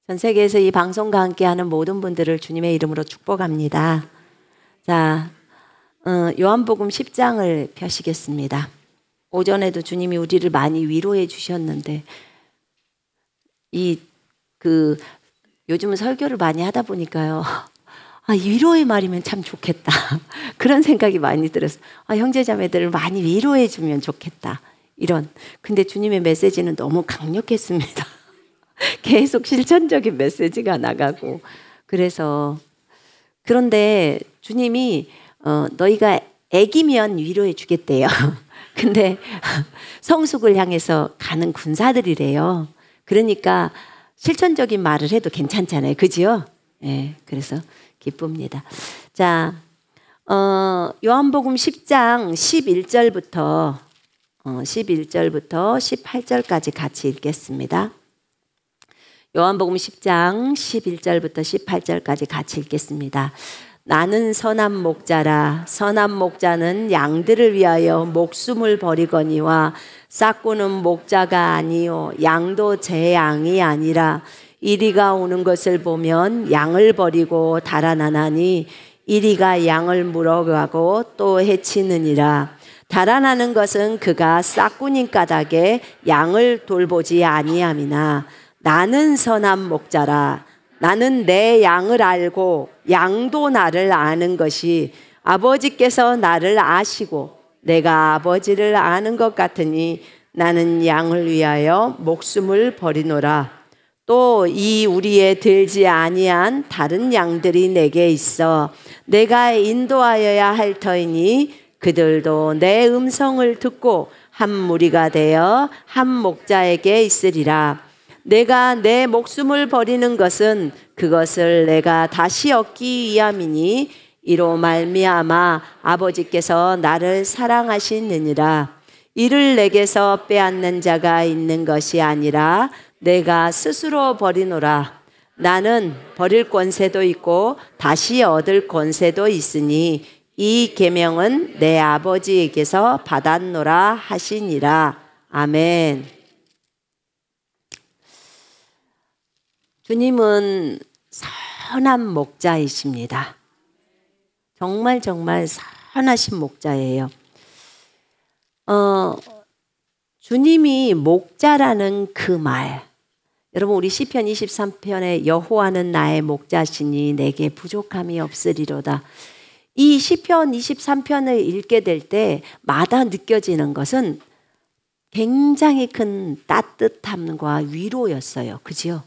전 세계에서 이 방송과 함께하는 모든 분들을 주님의 이름으로 축복합니다. 자, 요한복음 10장을 펴시겠습니다. 오전에도 주님이 우리를 많이 위로해 주셨는데 요즘은 설교를 많이 하다 보니까요. 위로의 말이면 참 좋겠다. 그런 생각이 많이 들었어요. 형제자매들을 많이 위로해 주면 좋겠다. 근데 주님의 메시지는 너무 강력했습니다. 계속 실천적인 메시지가 나가고. 그런데 주님이 너희가 애기면 위로해 주겠대요. 근데 성숙을 향해서 가는 군사들이래요. 그러니까 실천적인 말을 해도 괜찮잖아요. 그지요? 네, 그래서 기쁩니다. 자, 요한복음 10장 11절부터 18절까지 같이 읽겠습니다. 요한복음 10장 11절부터 18절까지 같이 읽겠습니다. 나는 선한 목자라. 선한 목자는 양들을 위하여 목숨을 버리거니와 싹고는 목자가 아니요 양도 제 양이 아니라 이리가 오는 것을 보면 양을 버리고 달아나나니 이리가 양을 물어가고 또 해치느니라. 달아나는 것은 그가 싹군인 까닭에 양을 돌보지 아니함이나 나는 선한 목자라. 나는 내 양을 알고 양도 나를 아는 것이 아버지께서 나를 아시고 내가 아버지를 아는 것 같으니 나는 양을 위하여 목숨을 버리노라. 또 이 우리에 들지 아니한 다른 양들이 내게 있어 내가 인도하여야 할 터이니 그들도 내 음성을 듣고 한 무리가 되어 한 목자에게 있으리라. 내가 내 목숨을 버리는 것은 그것을 내가 다시 얻기 위함이니 이로 말미암아 아버지께서 나를 사랑하시느니라. 이를 내게서 빼앗는 자가 있는 것이 아니라 내가 스스로 버리노라. 나는 버릴 권세도 있고 다시 얻을 권세도 있으니 이 계명은 내 아버지에게서 받았노라 하시니라. 아멘. 주님은 선한 목자이십니다. 정말 선하신 목자예요. 주님이 목자라는 그 말, 여러분 우리 시편 23편에 여호와는 나의 목자시니 내게 부족함이 없으리로다. 이 시편 23편을 읽게 될 때마다 느껴지는 것은 굉장히 큰 따뜻함과 위로였어요. 그죠?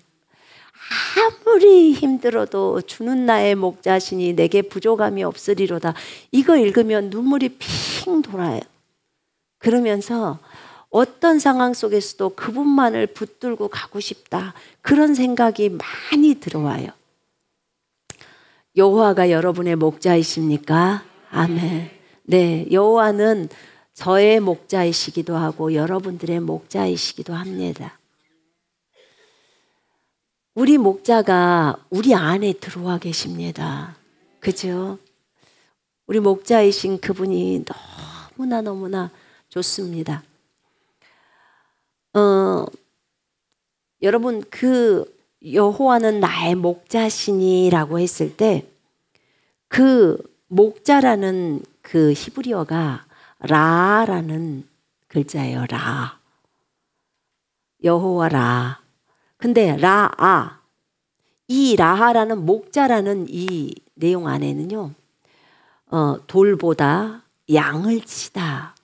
아무리 힘들어도 주는 나의 목자시니 내게 부족함이 없으리로다. 이거 읽으면 눈물이 핑 돌아요. 그러면서 어떤 상황 속에서도 그분만을 붙들고 가고 싶다. 그런 생각이 많이 들어와요. 여호와가 여러분의 목자이십니까? 아멘. 네, 여호와는 저의 목자이시기도 하고 여러분들의 목자이시기도 합니다. 우리 목자가 우리 안에 들어와 계십니다. 그죠? 우리 목자이신 그분이 너무나 좋습니다. 여러분 그 여호와는 나의 목자시니라고 했을 때 그 목자라는 그 히브리어가 라라는 글자예요. 라. 여호와 라. 근데 라아, 이 라하라는 목자라는 이 내용 안에는요, 돌보다, 양을 치다,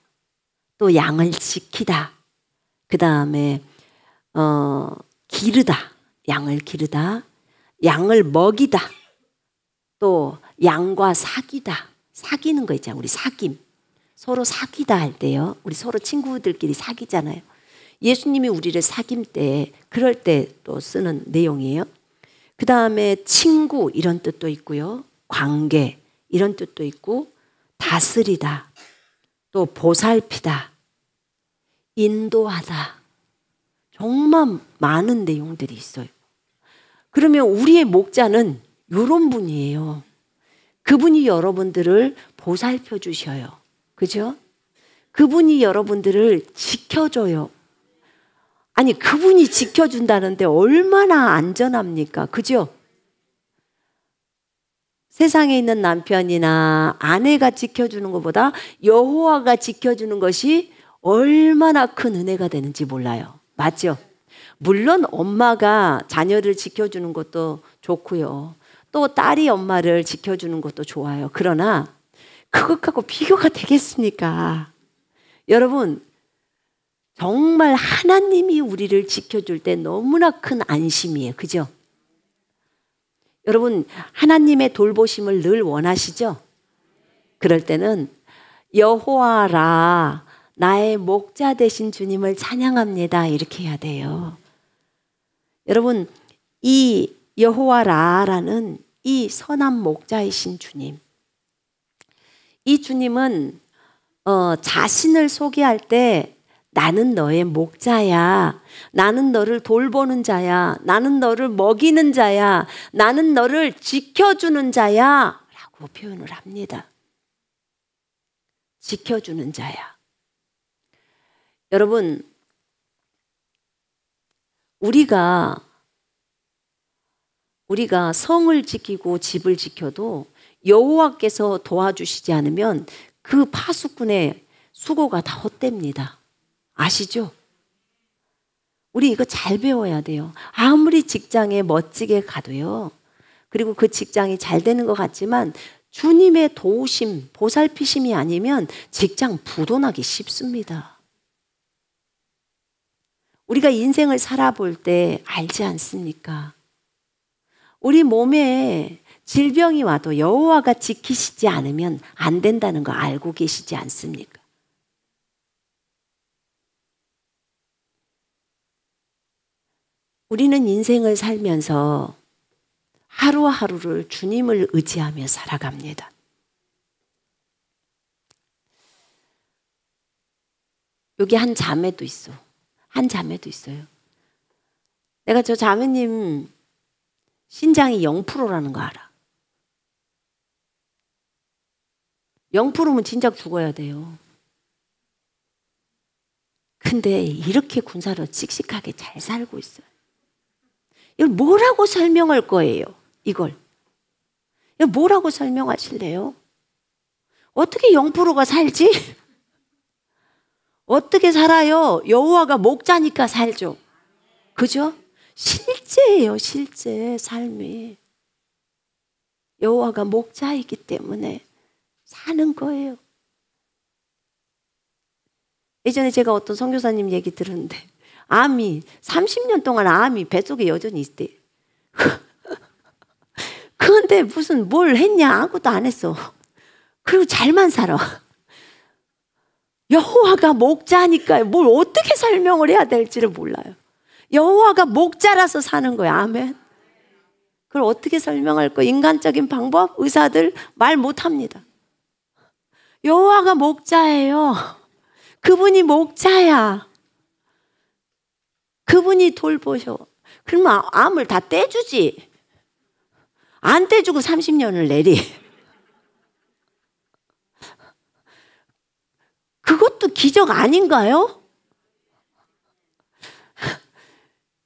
또 양을 지키다, 그 다음에 기르다, 양을 기르다, 양을 먹이다, 또 양과 사귀다, 사귀는 거 있잖아요. 우리 사귐, 서로 사귀다 할 때요, 우리 서로 친구들끼리 사귀잖아요. 예수님이 우리를 사귐 때, 그럴 때 또 쓰는 내용이에요. 그 다음에 친구 이런 뜻도 있고요. 관계 이런 뜻도 있고, 다스리다, 또 보살피다, 인도하다. 정말 많은 내용들이 있어요. 그러면 우리의 목자는 이런 분이에요. 그분이 여러분들을 보살펴 주셔요. 그죠? 그분이 여러분들을 지켜줘요. 아니, 그분이 지켜준다는데 얼마나 안전합니까? 그죠? 세상에 있는 남편이나 아내가 지켜주는 것보다 여호와가 지켜주는 것이 얼마나 큰 은혜가 되는지 몰라요. 맞죠? 물론 엄마가 자녀를 지켜주는 것도 좋고요. 또 딸이 엄마를 지켜주는 것도 좋아요. 그러나 그것하고 비교가 되겠습니까? 여러분, 정말 하나님이 우리를 지켜줄 때 너무나 큰 안심이에요. 그죠? 여러분, 하나님의 돌보심을 늘 원하시죠? 그럴 때는 여호와라 나의 목자 되신 주님을 찬양합니다. 이렇게 해야 돼요. 여러분, 이 여호와라라는 이 선한 목자이신 주님, 이 주님은 자신을 소개할 때 나는 너의 목자야. 나는 너를 돌보는 자야. 나는 너를 먹이는 자야. 나는 너를 지켜주는 자야. 라고 표현을 합니다. 지켜주는 자야. 여러분, 우리가 성을 지키고 집을 지켜도 여호와께서 도와주시지 않으면 그 파수꾼의 수고가 다 헛됩니다. 아시죠? 우리 이거 잘 배워야 돼요. 아무리 직장에 멋지게 가도요. 그리고 그 직장이 잘 되는 것 같지만 주님의 도우심, 보살피심이 아니면 직장 부도나기 쉽습니다. 우리가 인생을 살아볼 때 알지 않습니까? 우리 몸에 질병이 와도 여호와가 지키시지 않으면 안 된다는 거 알고 계시지 않습니까? 우리는 인생을 살면서 하루하루를 주님을 의지하며 살아갑니다. 여기 한 자매도 있어. 한 자매도 있어요. 내가 저 자매님 신장이 0%라는 거 알아. 0%면 진작 죽어야 돼요. 근데 이렇게 군사로 씩씩하게 잘 살고 있어요. 이걸 뭐라고 설명할 거예요? 이걸 뭐라고 설명하실래요? 어떻게 0%가 살지? 어떻게 살아요? 여호와가 목자니까 살죠. 그죠? 실제예요. 실제 삶이. 여호와가 목자이기 때문에 사는 거예요. 예전에 제가 어떤 선교사님 얘기 들었는데 암이 30년 동안 암이 뱃속에 여전히 있대. 그런데 무슨 뭘 했냐? 아무것도 안 했어. 그리고 잘만 살아. 여호와가 목자니까 뭘 어떻게 설명을 해야 될지를 몰라요. 여호와가 목자라서 사는 거야. 아멘. 그걸 어떻게 설명할 거야? 인간적인 방법? 의사들 말 못합니다. 여호와가 목자예요. 그분이 목자야. 그분이 돌보셔. 그러면 암을 다 떼주지. 안 떼주고 30년을 내리. 그것도 기적 아닌가요?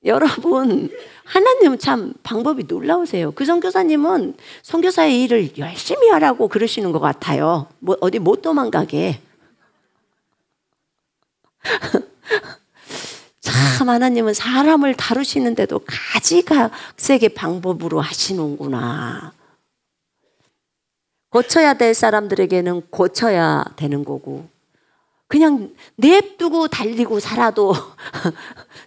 여러분, 하나님은 참 방법이 놀라우세요. 그 선교사님은 선교사의 일을 열심히 하라고 그러시는 것 같아요. 뭐 어디 못 도망가게. 참 하나님은 사람을 다루시는데도 가지각색의 방법으로 하시는구나. 고쳐야 될 사람들에게는 고쳐야 되는 거고 그냥 냅두고 달리고 살아도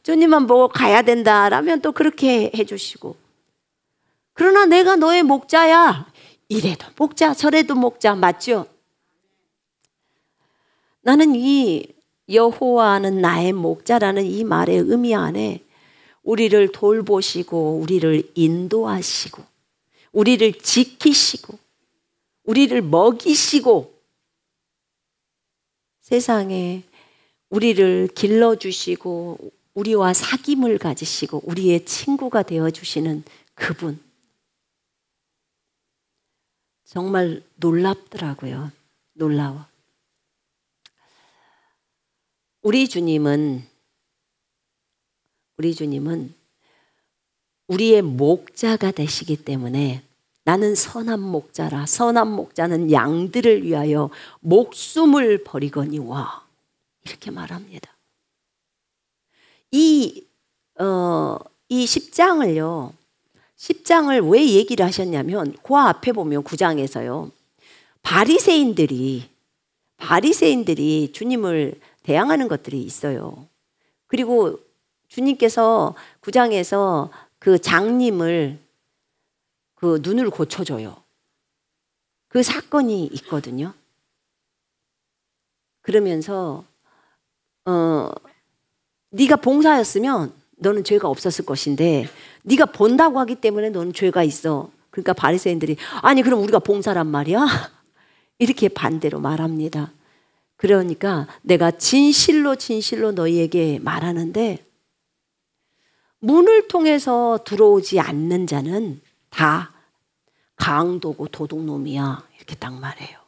주님만 보고 가야 된다라면 또 그렇게 해주시고 그러나 내가 너의 목자야. 이래도 목자 저래도 목자 맞죠? 나는 이 여호와는 나의 목자라는 이 말의 의미 안에 우리를 돌보시고 우리를 인도하시고 우리를 지키시고 우리를 먹이시고 세상에 우리를 길러주시고 우리와 사귐을 가지시고 우리의 친구가 되어주시는 그분 정말 놀랍더라고요. 놀라워. 우리 주님은 우리 주님은 우리의 목자가 되시기 때문에 나는 선한 목자라. 선한 목자는 양들을 위하여 목숨을 버리거니와. 이렇게 말합니다. 이 10장을요. 10장을 왜 얘기를 하셨냐면 그 앞에 보면 9장에서요. 바리새인들이 주님을 대항하는 것들이 있어요. 그리고 주님께서 9장에서 그 장님을 그 눈을 고쳐줘요. 그 사건이 있거든요. 그러면서 네가 봉사였으면 너는 죄가 없었을 것인데 네가 본다고 하기 때문에 너는 죄가 있어. 그러니까 바리새인들이 아니 그럼 우리가 봉사란 말이야? 이렇게 반대로 말합니다. 그러니까 내가 진실로 너희에게 말하는데 문을 통해서 들어오지 않는 자는 다 강도고 도둑놈이야. 이렇게 딱 말해요.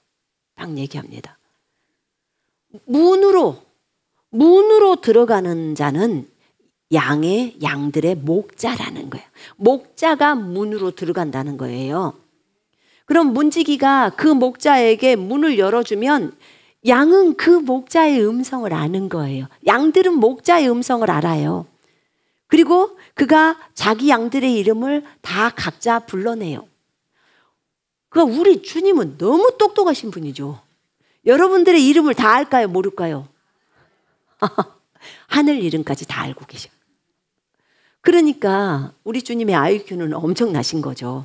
딱 얘기합니다. 문으로 들어가는 자는 양들의 목자라는 거예요. 목자가 문으로 들어간다는 거예요. 그럼 문지기가 그 목자에게 문을 열어주면 양은 그 목자의 음성을 아는 거예요. 양들은 목자의 음성을 알아요. 그리고 그가 자기 양들의 이름을 다 각자 불러내요. 그러니까 우리 주님은 너무 똑똑하신 분이죠. 여러분들의 이름을 다 알까요? 모를까요? 하늘 이름까지 다 알고 계셔. 그러니까 우리 주님의 IQ는 엄청나신 거죠.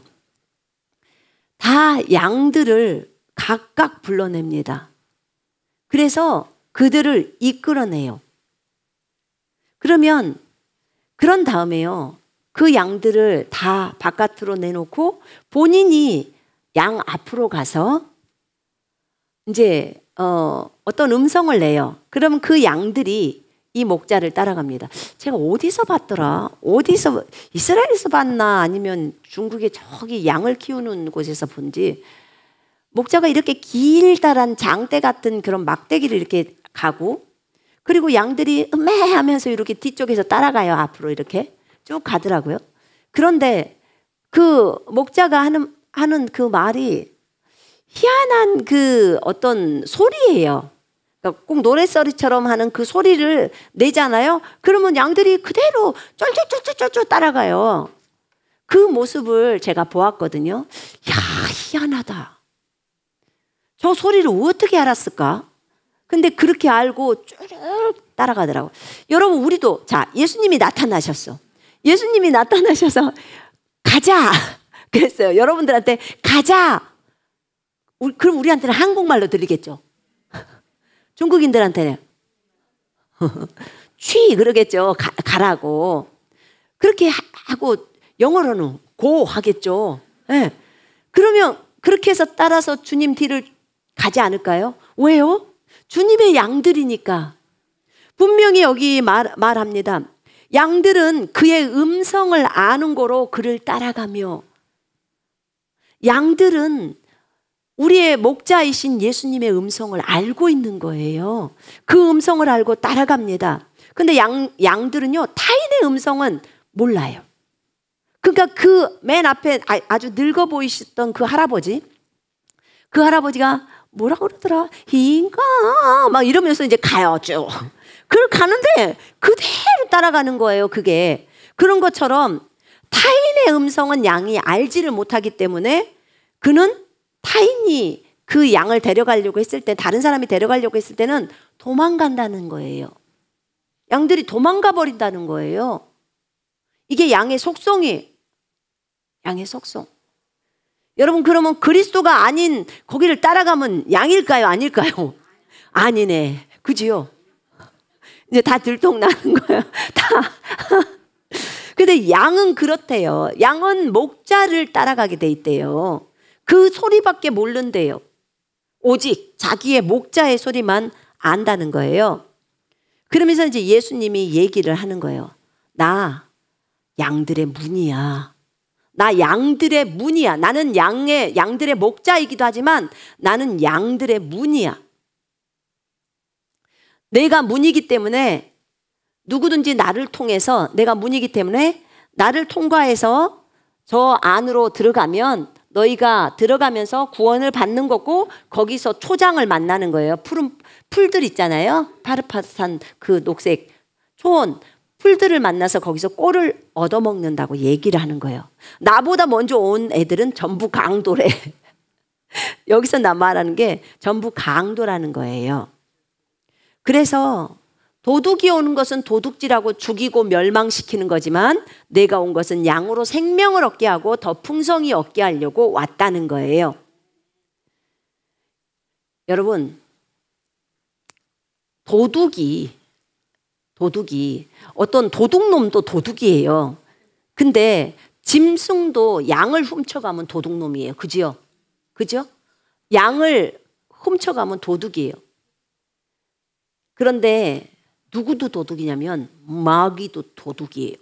다 양들을 각각 불러냅니다. 그래서 그들을 이끌어내요. 그러면 그런 다음에요. 그 양들을 다 바깥으로 내놓고 본인이 양 앞으로 가서 이제 어떤 음성을 내요. 그러면 그 양들이 이 목자를 따라갑니다. 제가 어디서 봤더라? 이스라엘에서 봤나? 아니면 중국의 저기 양을 키우는 곳에서 본지 목자가 이렇게 길다란 장대 같은 그런 막대기를 이렇게 가고 그리고 양들이 음메 하면서 이렇게 뒤쪽에서 따라가요. 앞으로 이렇게 쭉 가더라고요. 그런데 그 목자가 하는 그 말이 희한한 그 어떤 소리예요. 그러니까 꼭 노랫소리처럼 하는 그 소리를 내잖아요. 그러면 양들이 그대로 쫄쫄쫄쫄쫄 따라가요. 그 모습을 제가 보았거든요. 야, 희한하다. 저 소리를 어떻게 알았을까? 근데 그렇게 알고 쭉 따라가더라고요. 여러분 우리도 자 예수님이 나타나셨어. 예수님이 나타나셔서 가자 그랬어요. 여러분들한테 가자. 그럼 우리한테는 한국말로 들리겠죠. 중국인들한테는 취 그러겠죠. 가라고. 그렇게 하고 영어로는 고 하겠죠. 네. 그러면 그렇게 해서 따라서 주님 뒤를 가지 않을까요? 왜요? 주님의 양들이니까. 분명히 여기 말합니다. 양들은 그의 음성을 아는 거로 그를 따라가며 양들은 우리의 목자이신 예수님의 음성을 알고 있는 거예요. 그 음성을 알고 따라갑니다. 근데 양들은요, 타인의 음성은 몰라요. 그러니까 그 맨 앞에 아주 늙어 보이셨던 그 할아버지가 뭐라고 그러더라? 인가 막 이러면서 이제 가요 쭉. 그걸 가는데 그대로 따라가는 거예요. 그게 그런 것처럼 타인의 음성은 양이 알지를 못하기 때문에 그는 타인이 그 양을 데려가려고 했을 때 다른 사람이 데려가려고 했을 때는 도망간다는 거예요. 양들이 도망가 버린다는 거예요. 이게 양의 속성이에요. 양의 속성. 여러분 그러면 그리스도가 아닌 거기를 따라가면 양일까요? 아닐까요? 아니네. 그지요? 이제 다 들통나는 거예요. 다. 근데 양은 그렇대요. 양은 목자를 따라가게 돼 있대요. 그 소리밖에 모른대요. 오직 자기의 목자의 소리만 안다는 거예요. 그러면서 이제 예수님이 얘기를 하는 거예요. 나 양들의 문이야. 나 양들의 문이야. 나는 양들의 목자이기도 하지만 나는 양들의 문이야. 내가 문이기 때문에 누구든지 나를 통해서, 내가 문이기 때문에 나를 통과해서 저 안으로 들어가면 너희가 들어가면서 구원을 받는 거고, 거기서 초장을 만나는 거예요. 푸른 풀들 있잖아요. 파릇파릇한 그 녹색 초원 풀들을 만나서 거기서 꼴을 얻어먹는다고 얘기를 하는 거예요. 나보다 먼저 온 애들은 전부 강도래. 여기서 나 말하는 게 전부 강도라는 거예요. 그래서 도둑이 오는 것은 도둑질하고 죽이고 멸망시키는 거지만, 내가 온 것은 양으로 생명을 얻게 하고 더 풍성히 얻게 하려고 왔다는 거예요. 여러분, 도둑이 어떤 도둑놈도 도둑이에요. 근데 짐승도 양을 훔쳐가면 도둑놈이에요. 그죠? 양을 훔쳐가면 도둑이에요. 그런데 누구도 도둑이냐면 마귀도 도둑이에요.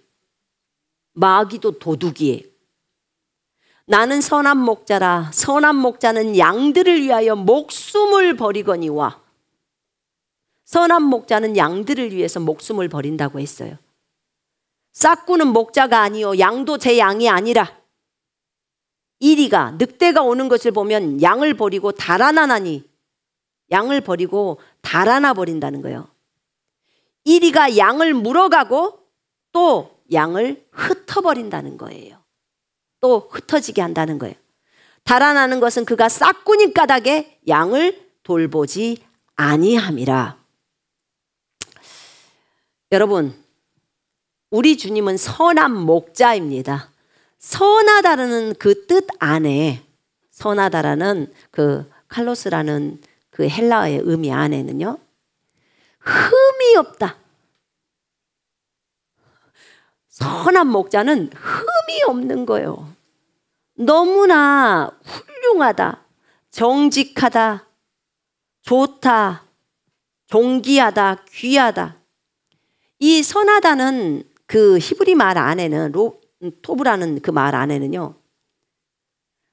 나는 선한 목자라. 선한 목자는 양들을 위하여 목숨을 버리거니와. 선한 목자는 양들을 위해서 목숨을 버린다고 했어요. 싹구는 목자가 아니요 양도 제 양이 아니라. 이리가 늑대가 오는 것을 보면 양을 버리고 달아나나니. 양을 버리고 달아나 버린다는 거예요. 이리가 양을 물어가고 또 양을 흩어버린다는 거예요. 또 흩어지게 한다는 거예요. 달아나는 것은 그가 싹구니 까닭에 양을 돌보지 아니함이라. 여러분, 우리 주님은 선한 목자입니다. 선하다라는 그 뜻 안에, 선하다라는 그 칼로스라는 그 헬라어의 의미 안에는요, 흠이 없다. 선한 목자는 흠이 없는 거예요. 너무나 훌륭하다, 정직하다, 좋다, 존귀하다, 귀하다. 이 선하다는 그 히브리 말 안에는, 토브라는 그 말 안에는요,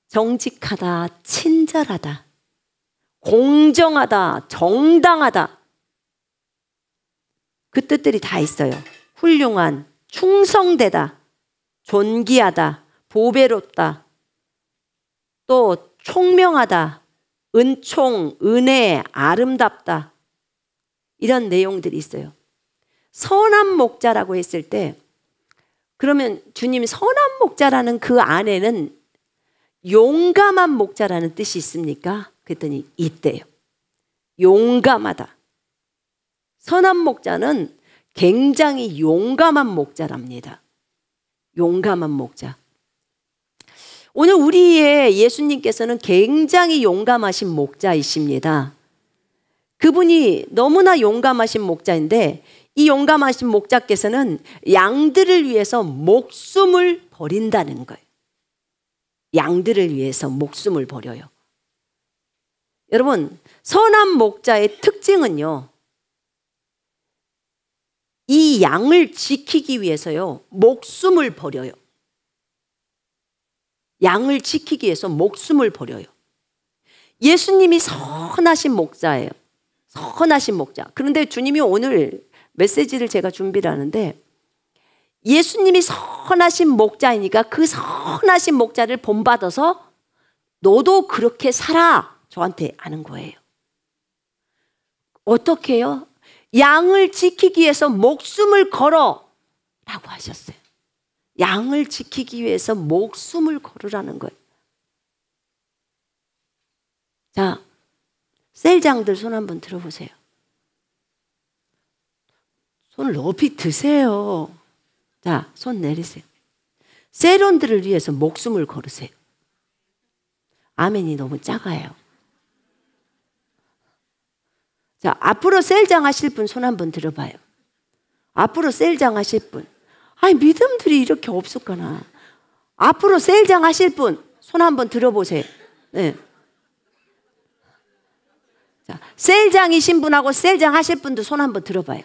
정직하다, 친절하다, 공정하다, 정당하다, 그 뜻들이 다 있어요. 훌륭한, 충성되다, 존귀하다, 보배롭다, 또 총명하다, 은총, 은혜, 아름답다, 이런 내용들이 있어요. 선한 목자라고 했을 때, 그러면 주님이 선한 목자라는 그 안에는 용감한 목자라는 뜻이 있습니까? 그랬더니 있대요. 용감하다. 선한 목자는 굉장히 용감한 목자랍니다. 용감한 목자. 오늘 우리의 예수님께서는 굉장히 용감하신 목자이십니다. 그분이 너무나 용감하신 목자인데, 이 용감하신 목자께서는 양들을 위해서 목숨을 버린다는 거예요. 양들을 위해서 목숨을 버려요. 여러분, 선한 목자의 특징은요, 이 양을 지키기 위해서요, 목숨을 버려요. 양을 지키기 위해서 목숨을 버려요. 예수님이 선하신 목자예요. 선하신 목자. 그런데 주님이 오늘 메시지를 제가 준비를 하는데, 예수님이 선하신 목자이니까 그 선하신 목자를 본받아서 너도 그렇게 살아, 저한테 하는 거예요. 어떻게 해요? 양을 지키기 위해서 목숨을 걸어 라고 하셨어요. 양을 지키기 위해서 목숨을 걸으라는 거예요. 자, 셀장들 손 한번 들어보세요. 손을 높이 드세요. 자, 손 내리세요. 셀원들을 위해서 목숨을 걸으세요. 아멘이 너무 작아요. 자, 앞으로 셀장 하실 분 손 한번 들어봐요. 앞으로 셀장 하실 분. 아니, 믿음들이 이렇게 없을까나. 앞으로 셀장 하실 분 손 한번 들어보세요. 네. 자, 셀장이신 분하고 셀장 하실 분도 손 한번 들어봐요.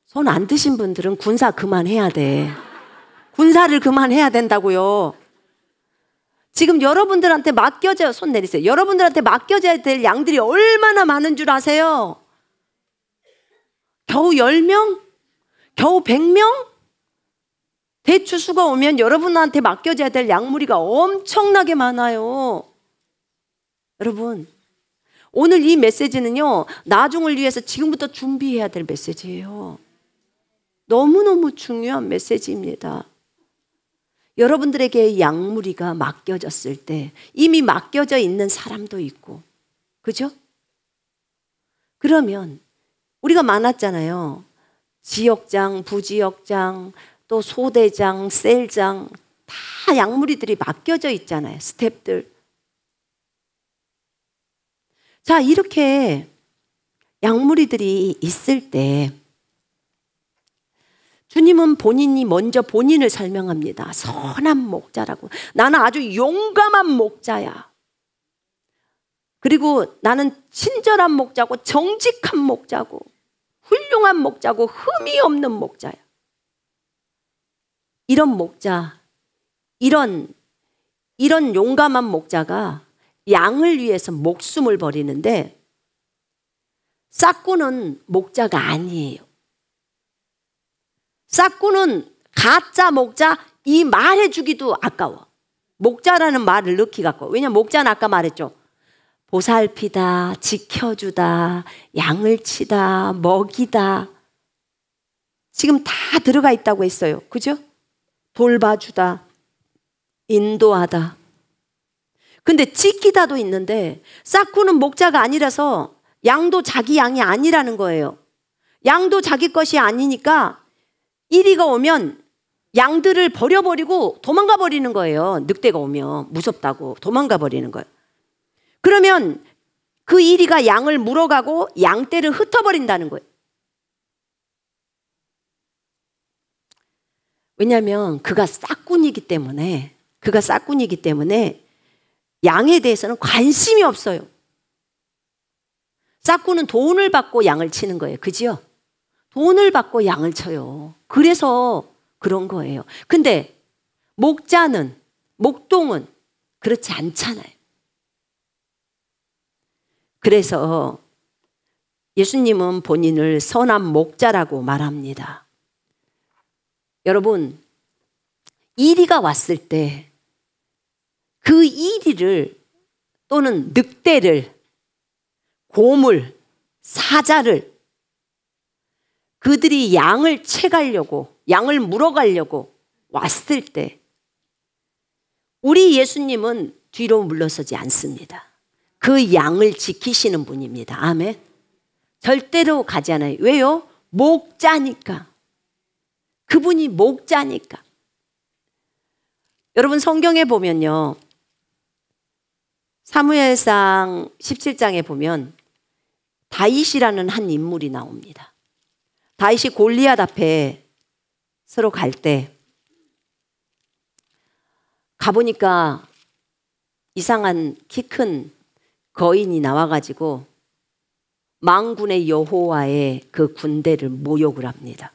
손 안 드신 분들은 군사 그만해야 돼. 군사를 그만해야 된다고요. 지금 여러분들한테 맡겨져요. 손 내리세요. 여러분들한테 맡겨져야 될 양들이 얼마나 많은 줄 아세요? 겨우 10명? 겨우 100명? 대추수가 오면 여러분한테 맡겨져야 될 양무리가 엄청나게 많아요. 여러분, 오늘 이 메시지는요, 나중을 위해서 지금부터 준비해야 될 메시지예요. 너무너무 중요한 메시지입니다. 여러분들에게 양무리가 맡겨졌을 때 이미 맡겨져 있는 사람도 있고, 그죠? 그러면 우리가 많았잖아요. 지역장, 부지역장, 또 소대장, 셀장, 다 양무리들이 맡겨져 있잖아요. 스텝들. 자, 이렇게 양무리들이 있을 때 주님은 본인이 먼저 본인을 설명합니다. 선한 목자라고. 나는 아주 용감한 목자야. 그리고 나는 친절한 목자고 정직한 목자고 훌륭한 목자고 흠이 없는 목자야. 이런 목자, 이런 용감한 목자가 양을 위해서 목숨을 버리는데 싹구는 목자가 아니에요. 싹구는 가짜 목자, 이 말해주기도 아까워. 목자라는 말을 넣기가 아까워. 왜냐면 목자는 아까 말했죠. 보살피다, 지켜주다, 양을 치다, 먹이다. 지금 다 들어가 있다고 했어요. 그죠? 돌봐주다, 인도하다. 근데 지키다도 있는데 싹구는 목자가 아니라서 양도 자기 양이 아니라는 거예요. 양도 자기 것이 아니니까 이리가 오면 양들을 버려버리고 도망가 버리는 거예요. 늑대가 오면 무섭다고 도망가 버리는 거예요. 그러면 그 이리가 양을 물어가고 양떼를 흩어버린다는 거예요. 왜냐하면 그가 싹꾼이기 때문에 양에 대해서는 관심이 없어요. 싹꾼은 돈을 받고 양을 치는 거예요. 그지요? 돈을 받고 양을 쳐요. 그래서 그런 거예요. 근데 목자는, 목동은 그렇지 않잖아요. 그래서 예수님은 본인을 선한 목자라고 말합니다. 여러분, 이리가 왔을 때 그 이리를 또는 늑대를, 곰을, 사자를 그들이 양을 채가려고, 양을 물어가려고 왔을 때 우리 예수님은 뒤로 물러서지 않습니다. 그 양을 지키시는 분입니다. 아멘. 절대로 가지 않아요. 왜요? 목자니까. 그분이 목자니까. 여러분 성경에 보면요, 사무엘상 17장에 보면 다윗이라는 한 인물이 나옵니다. 다윗이 골리앗 앞에 서로 갈 때 가보니까 이상한 키 큰 거인이 나와가지고 만군의 여호와의 그 군대를 모욕을 합니다.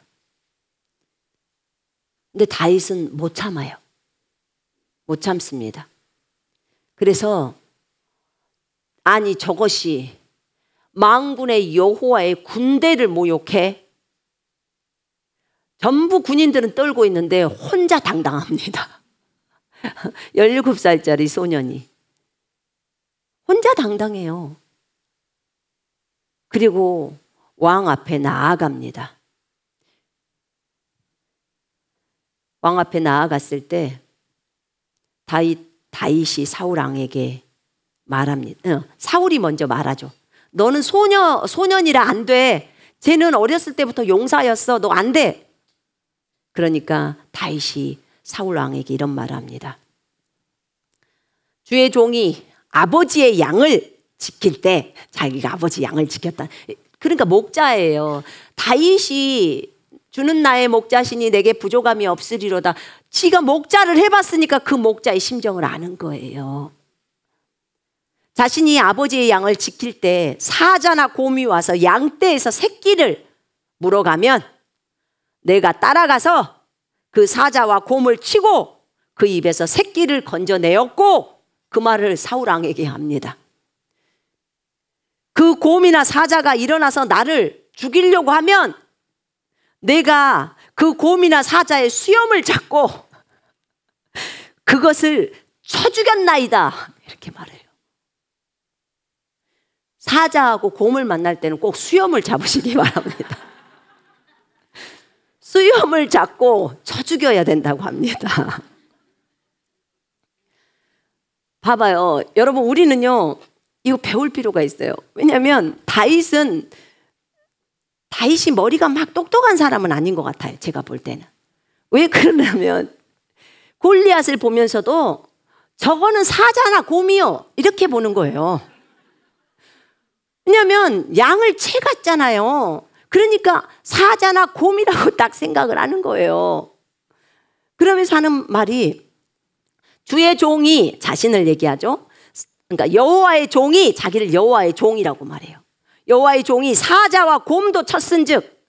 근데 다윗은 못 참아요. 못 참습니다. 그래서 아니 저것이 만군의 여호와의 군대를 모욕해? 전부 군인들은 떨고 있는데 혼자 당당합니다. 17살짜리 소년이 혼자 당당해요. 그리고 왕 앞에 나아갑니다. 왕 앞에 나아갔을 때 다윗이 사울 왕에게 말합니다. 사울이 먼저 말하죠. 너는 소년이라 안 돼. 쟤는 어렸을 때부터 용사였어. 너 안 돼. 그러니까 다윗이 사울 왕에게 이런 말을 합니다. 주의 종이 아버지의 양을 지킬 때, 자기가 아버지 양을 지켰다. 그러니까 목자예요. 다윗이 주는 나의 목자시니 내게 부족함이 없으리로다. 지가 목자를 해봤으니까 그 목자의 심정을 아는 거예요. 자신이 아버지의 양을 지킬 때 사자나 곰이 와서 양떼에서 새끼를 물어가면 내가 따라가서 그 사자와 곰을 치고 그 입에서 새끼를 건져내었고, 그 말을 사울 왕에게 합니다. 그 곰이나 사자가 일어나서 나를 죽이려고 하면 내가 그 곰이나 사자의 수염을 잡고 그것을 쳐 죽였나이다. 이렇게 말해요. 사자하고 곰을 만날 때는 꼭 수염을 잡으시기 바랍니다. 수염을 잡고 쳐 죽여야 된다고 합니다. 봐봐요. 여러분, 우리는요, 이거 배울 필요가 있어요. 왜냐하면 다윗이 머리가 막 똑똑한 사람은 아닌 것 같아요. 제가 볼 때는. 왜 그러냐면 골리앗을 보면서도 저거는 사자나 곰이요, 이렇게 보는 거예요. 왜냐하면 양을 채갔잖아요. 그러니까 사자나 곰이라고 딱 생각을 하는 거예요. 그러면서 하는 말이, 주의 종이, 자신을 얘기하죠. 그러니까 여호와의 종이 자기를 여호와의 종이라고 말해요. 여호와의 종이 사자와 곰도 쳤은즉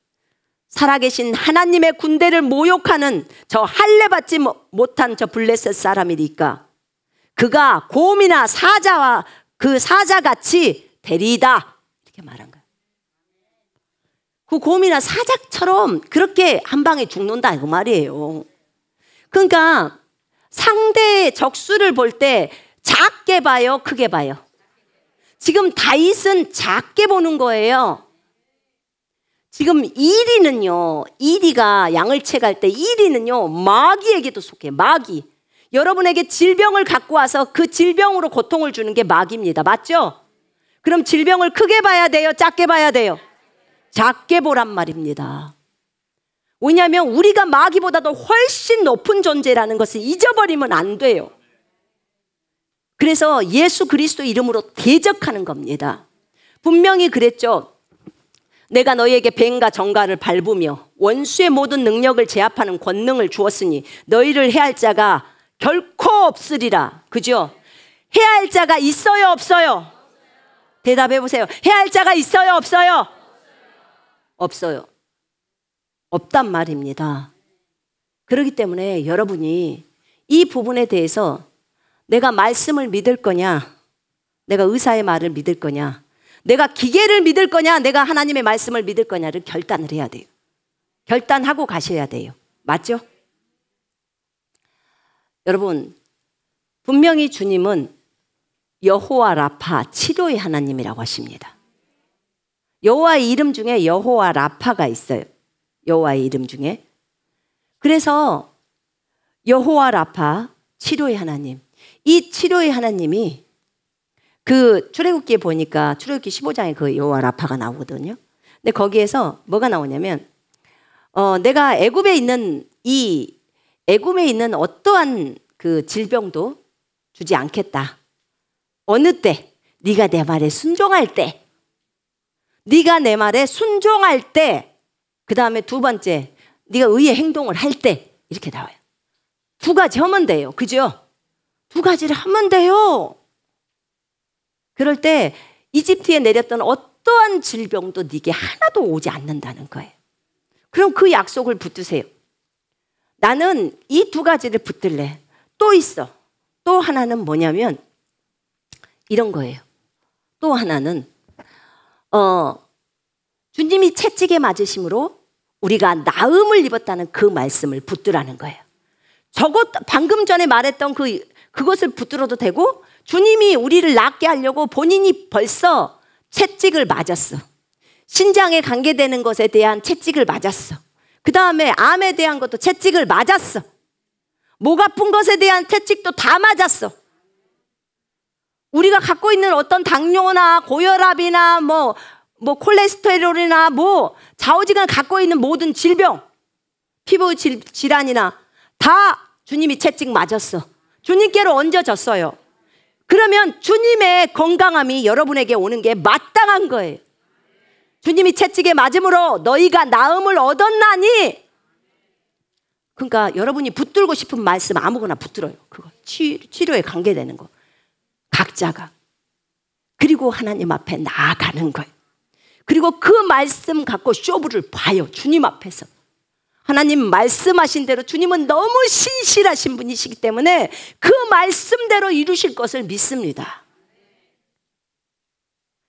살아계신 하나님의 군대를 모욕하는 저 할례받지 못한 저 블레셋 사람이니까 그가 곰이나 사자와 그 사자같이 되리이다. 이렇게 말한 거예요. 그 곰이나 사자처럼 그렇게 한 방에 죽는다, 그 말이에요. 그러니까 상대의 적수를 볼 때 작게 봐요, 크게 봐요? 지금 다윗은 작게 보는 거예요. 지금 이리가 양을 채갈 때 이리는요, 마귀에게도 속해요. 마귀. 여러분에게 질병을 갖고 와서 그 질병으로 고통을 주는 게 마귀입니다. 맞죠? 그럼 질병을 크게 봐야 돼요, 작게 봐야 돼요? 작게 보란 말입니다. 왜냐하면 우리가 마귀보다도 훨씬 높은 존재라는 것을 잊어버리면 안 돼요. 그래서 예수 그리스도 이름으로 대적하는 겁니다. 분명히 그랬죠. 내가 너희에게 뱀과 정갈을 밟으며 원수의 모든 능력을 제압하는 권능을 주었으니 너희를 해할 자가 결코 없으리라. 그죠? 해할 자가 있어요, 없어요? 대답해 보세요. 해할 자가 있어요, 없어요? 없어요. 없단 말입니다. 그렇기 때문에 여러분이 이 부분에 대해서 내가 말씀을 믿을 거냐, 내가 의사의 말을 믿을 거냐, 내가 기계를 믿을 거냐, 내가 하나님의 말씀을 믿을 거냐를 결단을 해야 돼요. 결단하고 가셔야 돼요. 맞죠? 여러분, 분명히 주님은 여호와 라파, 치료의 하나님이라고 하십니다. 여호와의 이름 중에 여호와 라파가 있어요. 여호와의 이름 중에. 그래서 여호와 라파, 치료의 하나님. 이 치료의 하나님이 그 출애굽기에 보니까 출애굽기 15장에 그 여호와 라파가 나오거든요. 근데 거기에서 뭐가 나오냐면 내가 애굽에 있는 어떠한 그 질병도 주지 않겠다. 어느 때? 네가 내 말에 순종할 때. 네가 내 말에 순종할 때. 그 다음에 두 번째, 네가 의의 행동을 할 때. 이렇게 나와요. 두 가지 하면 돼요. 그죠? 두 가지를 하면 돼요. 그럴 때 이집트에 내렸던 어떠한 질병도 네게 하나도 오지 않는다는 거예요. 그럼 그 약속을 붙드세요. 나는 이 두 가지를 붙들래. 또 있어. 또 하나는 뭐냐면 이런 거예요. 또 하나는 주님이 채찍에 맞으심으로 우리가 나음을 입었다는 그 말씀을 붙들라는 거예요. 저것 방금 전에 말했던 그것을 붙들어도 되고, 주님이 우리를 낫게 하려고 본인이 벌써 채찍을 맞았어. 신장에 관계되는 것에 대한 채찍을 맞았어. 그 다음에 암에 대한 것도 채찍을 맞았어. 목 아픈 것에 대한 채찍도 다 맞았어. 우리가 갖고 있는 어떤 당뇨나 고혈압이나 뭐 콜레스테롤이나 좌우지간 갖고 있는 모든 질병, 피부 질환이나 다 주님이 채찍 맞았어. 주님께로 얹어졌어요. 그러면 주님의 건강함이 여러분에게 오는 게 마땅한 거예요. 주님이 채찍에 맞음으로 너희가 나음을 얻었나니. 그러니까 여러분이 붙들고 싶은 말씀 아무거나 붙들어요. 그거 치료에 관계되는 거 각자가. 그리고 하나님 앞에 나아가는 거예요. 그리고 그 말씀 갖고 쇼부를 봐요. 주님 앞에서. 하나님 말씀하신 대로 주님은 너무 신실하신 분이시기 때문에 그 말씀대로 이루실 것을 믿습니다.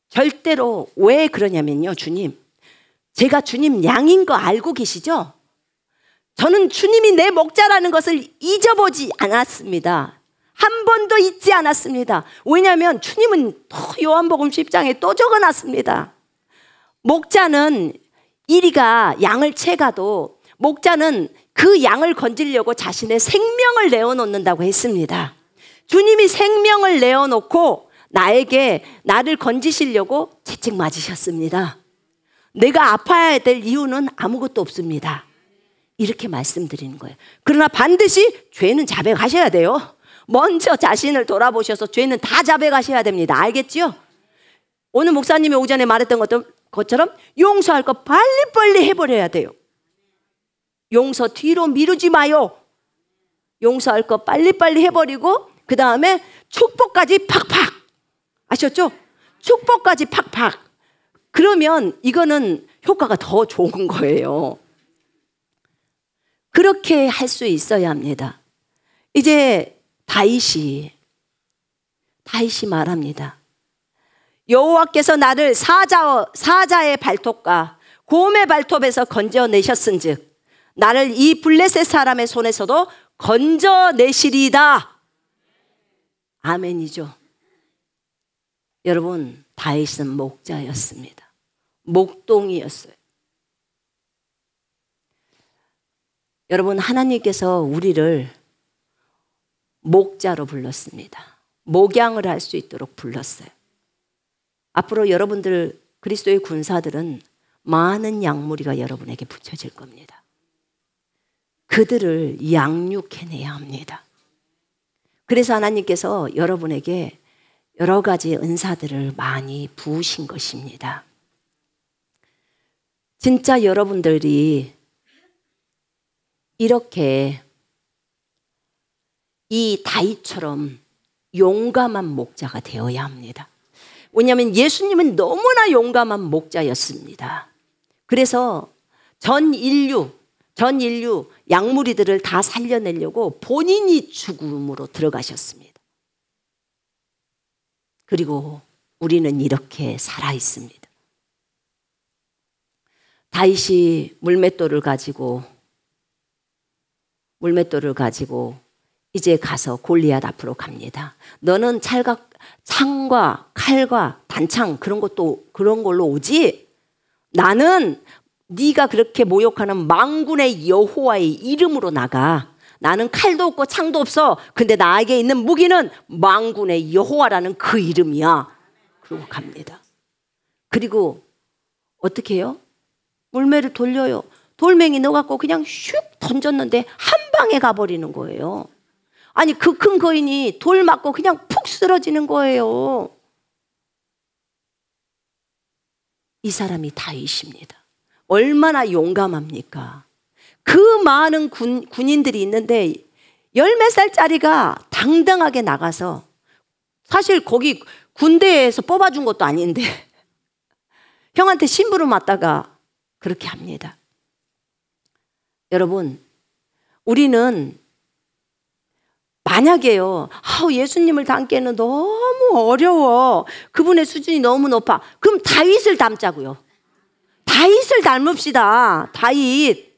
절대로 왜 그러냐면요. 주님, 제가 주님 양인 거 알고 계시죠? 저는 주님이 내 목자라는 것을 잊어보지 않았습니다. 한 번도 잊지 않았습니다. 왜냐하면 주님은 요한복음 10장에 또 적어놨습니다. 목자는 이리가 양을 채가도 목자는 그 양을 건지려고 자신의 생명을 내어놓는다고 했습니다. 주님이 생명을 내어놓고 나를 건지시려고 채찍 맞으셨습니다. 내가 아파야 될 이유는 아무것도 없습니다. 이렇게 말씀드리는 거예요. 그러나 반드시 죄는 자백하셔야 돼요. 먼저 자신을 돌아보셔서 죄는 다 자백하셔야 됩니다. 알겠지요? 오늘 목사님이 오전에 말했던 것처럼 용서할 거 빨리빨리 해버려야 돼요. 용서 뒤로 미루지 마요. 용서할 거 빨리빨리 해버리고 그 다음에 축복까지 팍팍. 아셨죠? 축복까지 팍팍. 그러면 이거는 효과가 더 좋은 거예요. 그렇게 할 수 있어야 합니다. 이제 다윗이 말합니다. 여호와께서 나를 사자의 발톱과 곰의 발톱에서 건져내셨은즉 나를 이 블레셋 사람의 손에서도 건져내시리이다. 아멘이죠. 여러분, 다윗은 목자였습니다. 목동이었어요. 여러분, 하나님께서 우리를 목자로 불렀습니다. 목양을 할 수 있도록 불렀어요. 앞으로 여러분들 그리스도의 군사들은 많은 양무리가 여러분에게 붙여질 겁니다. 그들을 양육해내야 합니다. 그래서 하나님께서 여러분에게 여러 가지 은사들을 많이 부으신 것입니다. 진짜 여러분들이 이렇게 이 다윗처럼 용감한 목자가 되어야 합니다. 왜냐하면 예수님은 너무나 용감한 목자였습니다. 그래서 전 인류 양무리들을 다 살려내려고 본인이 죽음으로 들어가셨습니다. 그리고 우리는 이렇게 살아 있습니다. 다윗이 물맷돌을 가지고 이제 가서 골리앗 앞으로 갑니다. 너는 창과 칼과 단창 그런 걸로 오지? 나는 네가 그렇게 모욕하는 만군의 여호와의 이름으로 나가. 나는 칼도 없고 창도 없어. 근데 나에게 있는 무기는 만군의 여호와라는 그 이름이야. 그러고 갑니다. 그리고 어떻게 해요? 물매를 돌려요. 돌멩이 넣어갖고 그냥 슉 던졌는데 한 방에 가버리는 거예요. 아니 그 큰 거인이 돌 맞고 그냥 푹 쓰러지는 거예요. 이 사람이 다윗입니다. 얼마나 용감합니까? 그 많은 군인들이 있는데 10몇 살짜리가 당당하게 나가서, 사실 거기 군대에서 뽑아준 것도 아닌데 형한테 심부름 맞다가 그렇게 합니다. 여러분, 우리는 만약에요, 예수님을 닮기에는 너무 어려워, 그분의 수준이 너무 높아, 그럼 다윗을 닮자고요. 다윗을 닮읍시다. 다윗.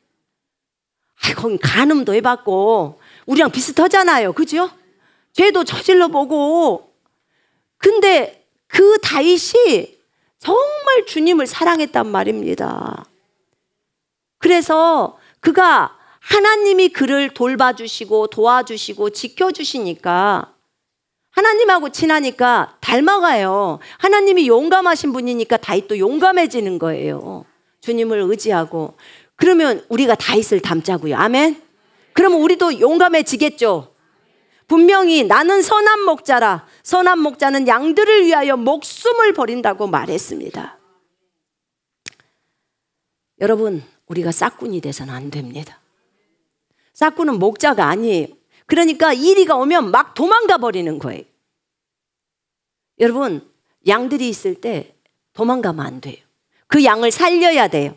거긴 간음도 해봤고 우리랑 비슷하잖아요. 그죠? 죄도 저질러 보고. 근데 그 다윗이 정말 주님을 사랑했단 말입니다. 그래서 그가 하나님이 그를 돌봐주시고 도와주시고 지켜주시니까, 하나님하고 친하니까 닮아가요. 하나님이 용감하신 분이니까 다윗도 용감해지는 거예요. 주님을 의지하고. 그러면 우리가 다윗을 닮자고요. 아멘. 그러면 우리도 용감해지겠죠. 분명히 나는 선한 목자라. 선한 목자는 양들을 위하여 목숨을 버린다고 말했습니다. 여러분, 우리가 싹군이 돼서는 안 됩니다. 싹군은 목자가 아니에요. 그러니까 이리가 오면 막 도망가 버리는 거예요. 여러분, 양들이 있을 때 도망가면 안 돼요. 그 양을 살려야 돼요.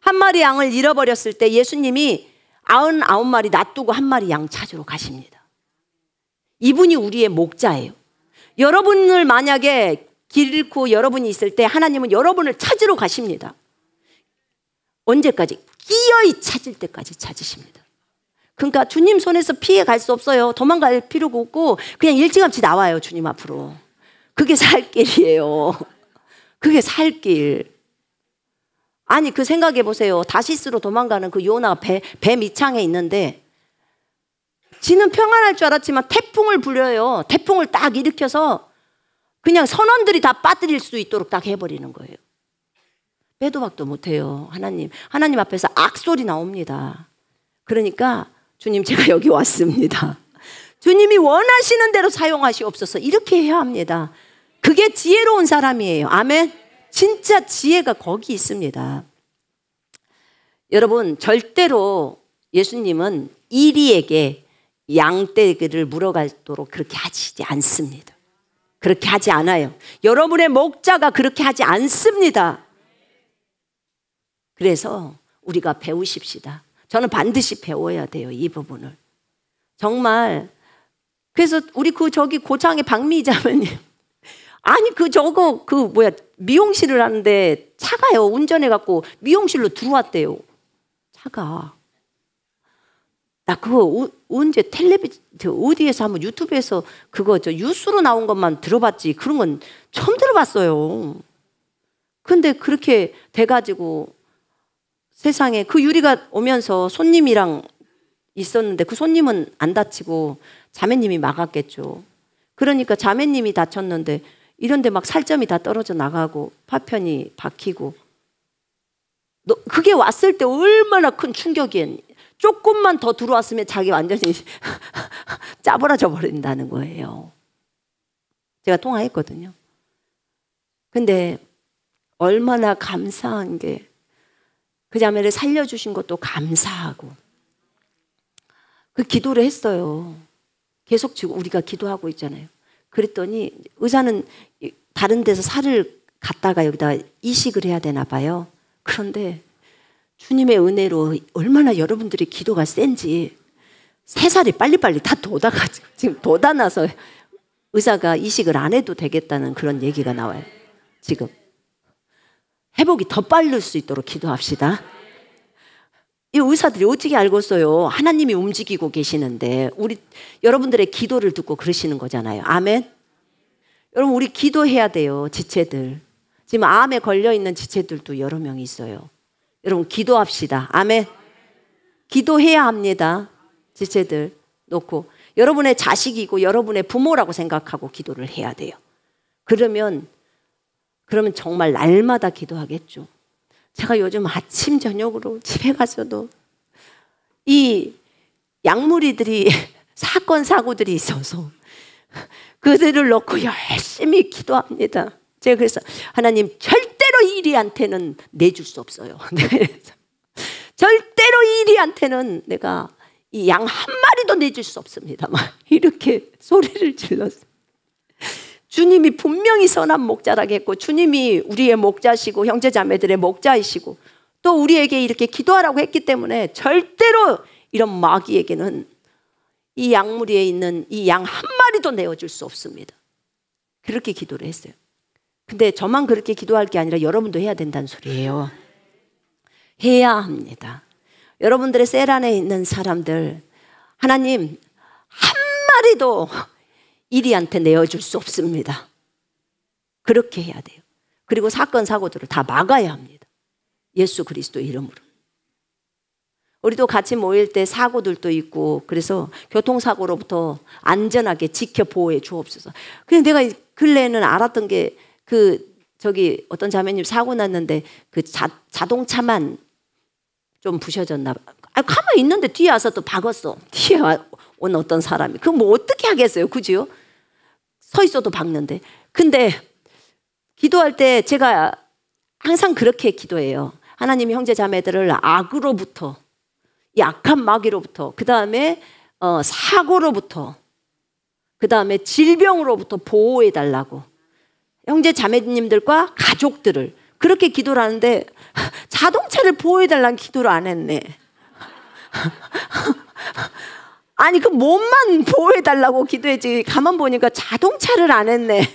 한 마리 양을 잃어버렸을 때 예수님이 99마리 놔두고 한 마리 양 찾으러 가십니다. 이분이 우리의 목자예요. 여러분을 만약에 길 잃고 여러분이 있을 때 하나님은 여러분을 찾으러 가십니다. 언제까지? 기어이 찾을 때까지 찾으십니다. 그러니까 주님 손에서 피해 갈 수 없어요. 도망갈 필요가 없고 그냥 일찌감치 나와요. 주님 앞으로. 그게 살 길이에요. 그게 살 길. 아니 그 생각해 보세요. 다시스로 도망가는 그 요나가 배 밑창에 있는데 지는 평안할 줄 알았지만 태풍을 불려요. 태풍을 딱 일으켜서 그냥 선원들이 다 빠뜨릴 수 있도록 딱 해버리는 거예요. 빼도 박도 못해요. 하나님 앞에서 악소리 나옵니다. 그러니까 주님 제가 여기 왔습니다. 주님이 원하시는 대로 사용하시옵소서. 이렇게 해야 합니다. 그게 지혜로운 사람이에요. 아멘. 진짜 지혜가 거기 있습니다. 여러분 절대로 예수님은 이리에게 양떼를 물어가도록 그렇게 하시지 않습니다. 그렇게 하지 않아요. 여러분의 목자가 그렇게 하지 않습니다. 그래서 우리가 배우십시다. 저는 반드시 배워야 돼요. 이 부분을. 정말. 그래서 우리 저기 고창의 박미 자매님. 아니 미용실을 하는데 차가요. 운전해갖고 미용실로 들어왔대요. 차가. 나 그거 언제 어디에서 한번 유튜브에서 그거 뉴스로 나온 것만 들어봤지 그런 건 처음 들어봤어요. 근데 그렇게 돼가지고 세상에 그 유리가 오면서 손님이랑 있었는데 그 손님은 안 다치고 자매님이 막았겠죠. 그러니까 자매님이 다쳤는데 이런데 막 살점이 다 떨어져 나가고 파편이 박히고 그게 왔을 때 얼마나 큰 충격이었니. 조금만 더 들어왔으면 자기 완전히 짜부라져 버린다는 거예요. 제가 통화했거든요. 근데 얼마나 감사한 게 그 자매를 살려주신 것도 감사하고 그 기도를 했어요. 계속 지금 우리가 기도하고 있잖아요. 그랬더니 의사는 다른 데서 살을 갖다가 여기다 이식을 해야 되나 봐요. 그런데 주님의 은혜로 얼마나 여러분들이 기도가 센지 새살이 빨리빨리 다 돋아가지고 지금 돋아나서 의사가 이식을 안 해도 되겠다는 그런 얘기가 나와요. 지금 회복이 더 빠를 수 있도록 기도합시다. 이 의사들이 어떻게 알겠어요? 하나님이 움직이고 계시는데 여러분들의 기도를 듣고 그러시는 거잖아요. 아멘. 여러분 우리 기도해야 돼요. 지체들 지금 암에 걸려있는 지체들도 여러 명이 있어요. 여러분 기도합시다. 아멘. 기도해야 합니다. 지체들 놓고 여러분의 자식이고 여러분의 부모라고 생각하고 기도를 해야 돼요. 그러면 정말 날마다 기도하겠죠. 제가 요즘 아침 저녁으로 집에 가서도 이 약물이들이 사건 사고들이 있어서 그들을 놓고 열심히 기도합니다. 제가 그래서 하나님 절대로 이리한테는 내줄 수 없어요. 절대로 이리한테는 내가 이 양 한 마리도 내줄 수 없습니다. 막 이렇게 소리를 질렀어요. 주님이 분명히 선한 목자라겠고 주님이 우리의 목자시고 형제자매들의 목자이시고 또 우리에게 이렇게 기도하라고 했기 때문에 절대로 이런 마귀에게는 이 약무리에 있는 이 양 한 마리도 내어줄 수 없습니다. 그렇게 기도를 했어요. 근데 저만 그렇게 기도할 게 아니라 여러분도 해야 된다는 소리예요. 해야 합니다. 여러분들의 셀 안에 있는 사람들 하나님 한 마리도 이리한테 내어줄 수 없습니다. 그렇게 해야 돼요. 그리고 사건 사고들을 다 막아야 합니다. 예수 그리스도 이름으로. 우리도 같이 모일 때 사고들도 있고 그래서 교통사고로부터 안전하게 지켜 보호해 주옵소서. 근데 내가 근래에는 알았던 게 어떤 자매님 사고 났는데 그 자동차만 좀 부셔졌나 봐. 가만히 있는데 뒤에 와서 또 박았어. 뒤에 온 어떤 사람이. 그럼 뭐 어떻게 하겠어요? 그죠? 서 있어도 박는데. 근데 기도할 때 제가 항상 그렇게 기도해요. 하나님 형제 자매들을 악으로부터 이 악한 마귀로부터 그 다음에 사고로부터 그 다음에 질병으로부터 보호해 달라고 형제 자매님들과 가족들을 그렇게 기도를 하는데 자동차를 보호해 달라는 기도를 안 했네. 아니 그 몸만 보호해 달라고 기도했지 가만 보니까 자동차를 안 했네.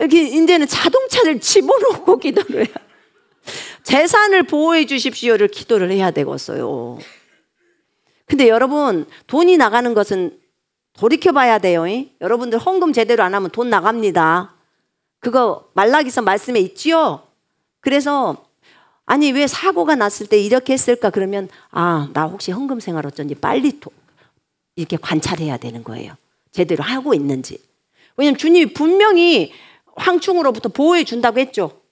여기 이제는 자동차를 집어넣고 기도를 해요. 재산을 보호해 주십시오를 기도를 해야 되겠어요. 근데 여러분, 돈이 나가는 것은 돌이켜봐야 돼요. 여러분들 헌금 제대로 안 하면 돈 나갑니다. 그거 말라기서 말씀에 있지요. 그래서 아니 왜 사고가 났을 때 이렇게 했을까 그러면 나 혹시 헌금 생활 어쩐지 빨리 이렇게 관찰해야 되는 거예요. 제대로 하고 있는지. 왜냐면 주님이 분명히 황충으로부터 보호해 준다고 했죠.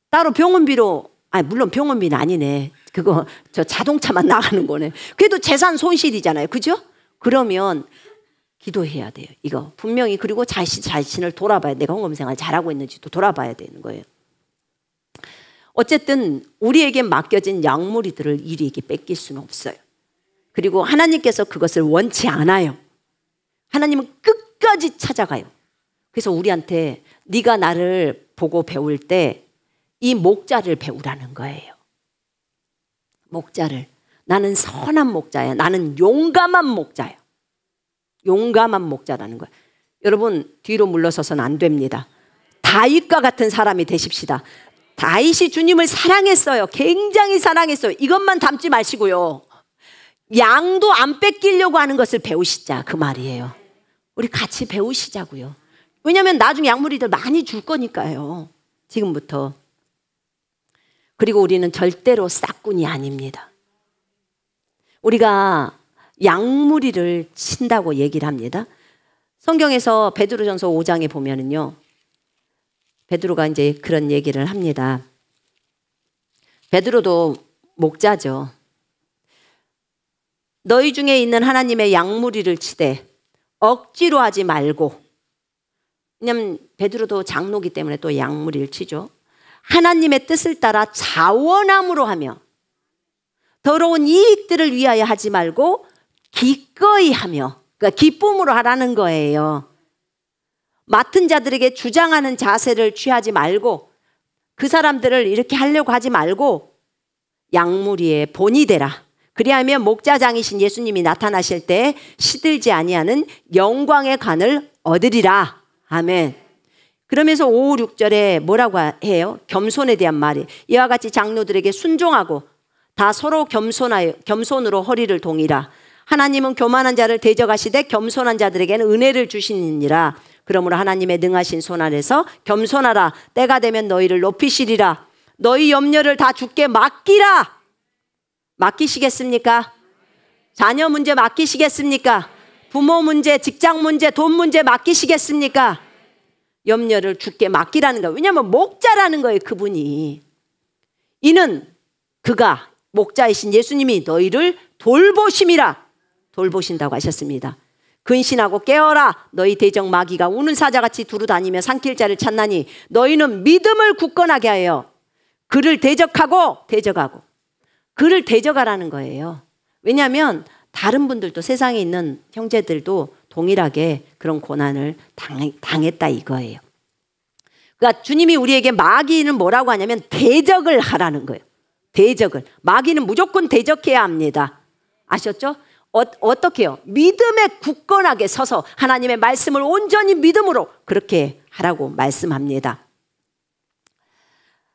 따로 병원비로, 물론 병원비는 아니네. 그거 저 자동차만 나가는 거네. 그래도 재산 손실이잖아요. 그죠? 그러면 기도해야 돼요. 이거 분명히. 그리고 자신을 돌아봐야, 내가 헌금 생활 잘하고 있는지도 돌아봐야 되는 거예요. 어쨌든 우리에게 맡겨진 양무리들을 이리에게 뺏길 수는 없어요. 그리고 하나님께서 그것을 원치 않아요. 하나님은 끝까지 찾아가요. 그래서 우리한테 네가 나를 보고 배울 때 이 목자를 배우라는 거예요. 목자를. 나는 선한 목자야. 나는 용감한 목자야. 용감한 목자라는 거예요. 여러분, 뒤로 물러서서는 안 됩니다. 다윗과 같은 사람이 되십시다. 다윗이 주님을 사랑했어요. 굉장히 사랑했어요. 이것만 담지 마시고요. 양도 안 뺏기려고 하는 것을 배우시자, 그 말이에요. 우리 같이 배우시자고요. 왜냐하면 나중에 양무리들 많이 줄 거니까요. 지금부터. 그리고 우리는 절대로 싹군이 아닙니다. 우리가 양무리를 친다고 얘기를 합니다. 성경에서 베드로전서 5장에 보면은요, 베드로가 이제 그런 얘기를 합니다. 베드로도 목자죠. 너희 중에 있는 하나님의 양무리를 치되 억지로 하지 말고, 왜냐면 베드로도 장로기 때문에 또 양무리를 치죠. 하나님의 뜻을 따라 자원함으로 하며 더러운 이익들을 위하여 하지 말고 기꺼이 하며, 그러니까 기쁨으로 하라는 거예요. 맡은 자들에게 주장하는 자세를 취하지 말고, 그 사람들을 이렇게 하려고 하지 말고 양무리의 본이 되라. 그리하면 목자장이신 예수님이 나타나실 때 시들지 아니하는 영광의 관을 얻으리라. 아멘. 그러면서 5, 6절에 뭐라고 해요? 겸손에 대한 말이, 이와 같이 장로들에게 순종하고 다 서로 겸손으로 허리를 동이라. 하나님은 교만한 자를 대적하시되 겸손한 자들에게는 은혜를 주시니라. 그러므로 하나님의 능하신 손 아래서 겸손하라. 때가 되면 너희를 높이시리라. 너희 염려를 다 주께 맡기라. 맡기시겠습니까? 자녀 문제 맡기시겠습니까? 부모 문제, 직장 문제, 돈 문제 맡기시겠습니까? 염려를 주께 맡기라는 거예요. 왜냐하면 목자라는 거예요, 그분이. 이는 그가, 목자이신 예수님이 너희를 돌보심이라. 돌보신다고 하셨습니다. 근신하고 깨어라. 너희 대적 마귀가 우는 사자같이 두루다니며 삼킬 자를 찾나니 너희는 믿음을 굳건하게 하여 그를 대적하고 그를 대적하라는 거예요. 왜냐하면 다른 분들도, 세상에 있는 형제들도 동일하게 그런 고난을 당했다 이거예요. 그러니까 주님이 우리에게 마귀는 뭐라고 하냐면 대적을 하라는 거예요. 대적을. 마귀는 무조건 대적해야 합니다. 아셨죠? 어떻게 해요? 믿음에 굳건하게 서서 하나님의 말씀을 온전히 믿음으로 그렇게 하라고 말씀합니다.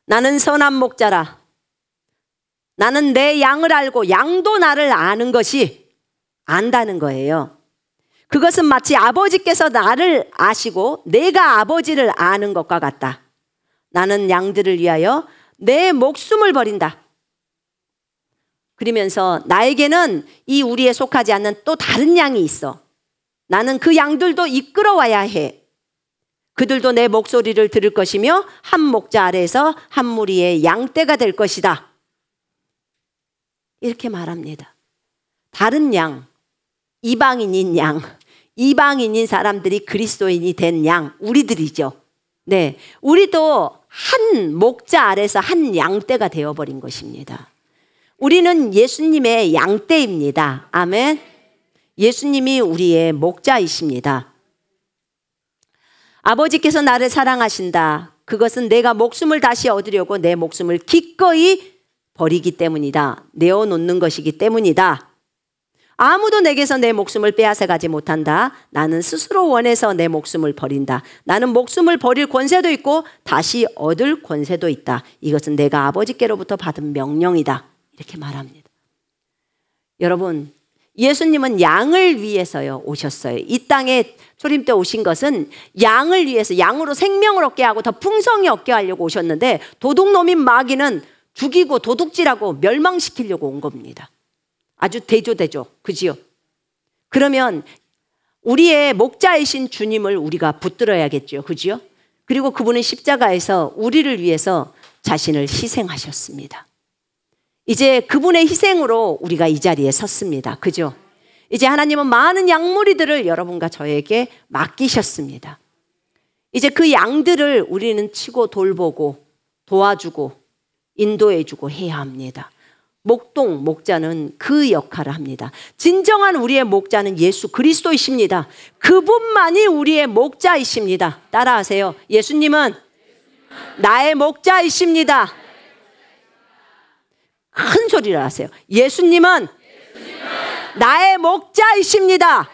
나는 선한 목자라. 나는 내 양을 알고 양도 나를 아는 것이 안다는 거예요. 그것은 마치 아버지께서 나를 아시고 내가 아버지를 아는 것과 같다. 나는 양들을 위하여 내 목숨을 버린다. 그러면서 나에게는 이 우리에 속하지 않는 또 다른 양이 있어. 나는 그 양들도 이끌어와야 해. 그들도 내 목소리를 들을 것이며 한 목자 아래에서 한 무리의 양떼가 될 것이다. 이렇게 말합니다. 다른 양, 이방인인 양, 이방인인 사람들이 그리스도인이 된 양, 우리들이죠. 네, 우리도 한 목자 아래서 한 양떼가 되어버린 것입니다. 우리는 예수님의 양떼입니다. 아멘. 예수님이 우리의 목자이십니다. 아버지께서 나를 사랑하신다. 그것은 내가 목숨을 다시 얻으려고 내 목숨을 기꺼이 버리기 때문이다. 내어놓는 것이기 때문이다. 아무도 내게서 내 목숨을 빼앗아가지 못한다. 나는 스스로 원해서 내 목숨을 버린다. 나는 목숨을 버릴 권세도 있고 다시 얻을 권세도 있다. 이것은 내가 아버지께로부터 받은 명령이다. 이렇게 말합니다. 여러분, 예수님은 양을 위해서요 오셨어요. 이 땅에 초림 때 오신 것은 양을 위해서, 양으로 생명을 얻게 하고 더 풍성히 얻게 하려고 오셨는데, 도둑놈인 마귀는 죽이고 도둑질하고 멸망시키려고 온 겁니다. 아주 대조되죠. 그지요? 그러면 우리의 목자이신 주님을 우리가 붙들어야겠죠. 그지요? 그리고 그분은 십자가에서 우리를 위해서 자신을 희생하셨습니다. 이제 그분의 희생으로 우리가 이 자리에 섰습니다. 그죠? 이제 하나님은 많은 양무리들을 여러분과 저에게 맡기셨습니다. 이제 그 양들을 우리는 치고 돌보고 도와주고 인도해주고 해야 합니다. 목자는 그 역할을 합니다. 진정한 우리의 목자는 예수 그리스도이십니다. 그분만이 우리의 목자이십니다. 따라하세요. 예수님은 나의 목자이십니다. 큰 소리를 하세요. 예수님은 나의 목자이십니다.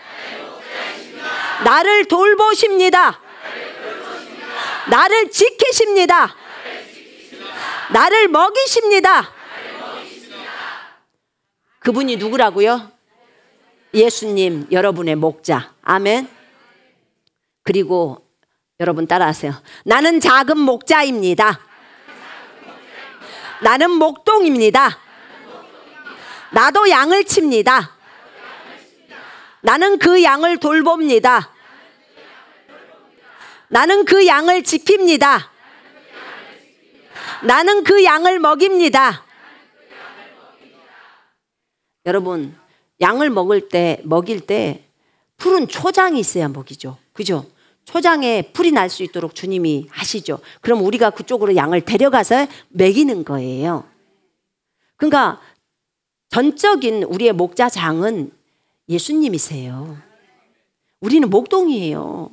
나를 돌보십니다. 나를 지키십니다. 나를 먹이십니다. 그분이 누구라고요? 예수님, 여러분의 목자. 아멘. 그리고 여러분 따라하세요. 나는 작은 목자입니다. 나는 목동입니다. 나도 양을 칩니다. 나는 그 양을 돌봅니다. 나는 그 양을 지킵니다. 나는 그 양을 먹입니다. 여러분, 양을 먹일 때 푸른 초장이 있어야 먹이죠. 그죠? 초장에 풀이 날 수 있도록 주님이 하시죠. 그럼 우리가 그쪽으로 양을 데려가서 먹이는 거예요. 그러니까 전적인 우리의 목자장은 예수님이세요. 우리는 목동이에요.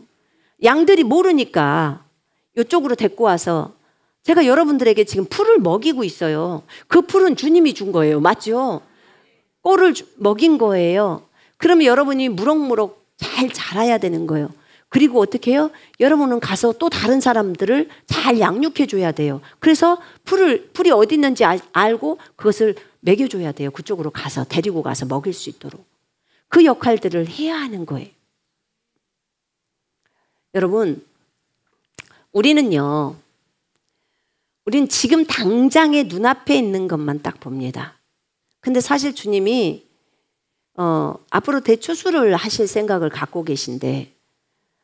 양들이 모르니까 이쪽으로 데리고 와서 제가 여러분들에게 지금 풀을 먹이고 있어요. 그 풀은 주님이 준 거예요. 맞죠? 꼴을 먹인 거예요. 그러면 여러분이 무럭무럭 잘 자라야 되는 거예요. 그리고 어떻게 해요? 여러분은 가서 또 다른 사람들을 잘 양육해 줘야 돼요. 그래서 풀이 어디 있는지 알고 그것을 먹여줘야 돼요. 그쪽으로 가서 데리고 가서 먹일 수 있도록. 그 역할들을 해야 하는 거예요. 여러분, 우리는 지금 당장의 눈앞에 있는 것만 딱 봅니다. 근데 사실 주님이 앞으로 대추수를 하실 생각을 갖고 계신데